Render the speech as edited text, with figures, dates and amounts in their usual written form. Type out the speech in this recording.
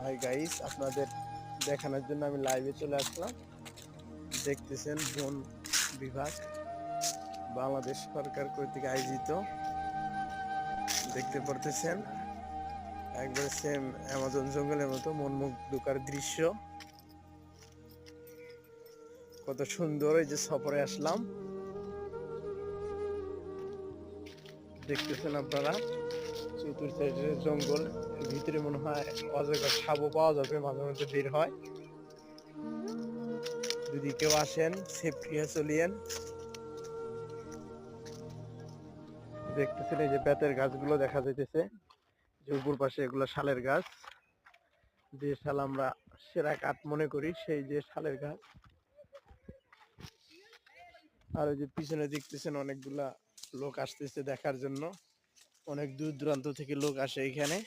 Hi guys, আপনাদের দেখানোর জন্য আমি লাইভে চলে আসলাম। দেখতেছেন বন বিভাগ বাংলাদেশ সরকার কর্তৃক আয়োজিত, দেখতে পারতেছেন একবারে সেম অ্যামাজন জঙ্গলের মতো মনমুগ্ধকর দৃশ্য। কত সুন্দর! এই যে সফরে আসলাম, দেখতেছেন আপনারা চতুর্থ জঙ্গল, এর ভিতরে মনে হয় অজগর সাপও পাওয়া যাবে, মাঝে মধ্যে বের হয়। যদি কেউ আসেন সেফটি চলিয়েন। দেখতেছেন এই যে বেতের গাছগুলো দেখা যাইতেছে, যে উপর পাশে এগুলো শালের গাছ, যে শাল আমরা সেরা কাঠ মনে করি, সেই যে শালের গাছ। আর ওই যে পিছনে দেখতেছেন অনেকগুলা লোক আসতেছে দেখার জন্য, অনেক দূর দূরান্ত থেকে লোক আসে এখানে।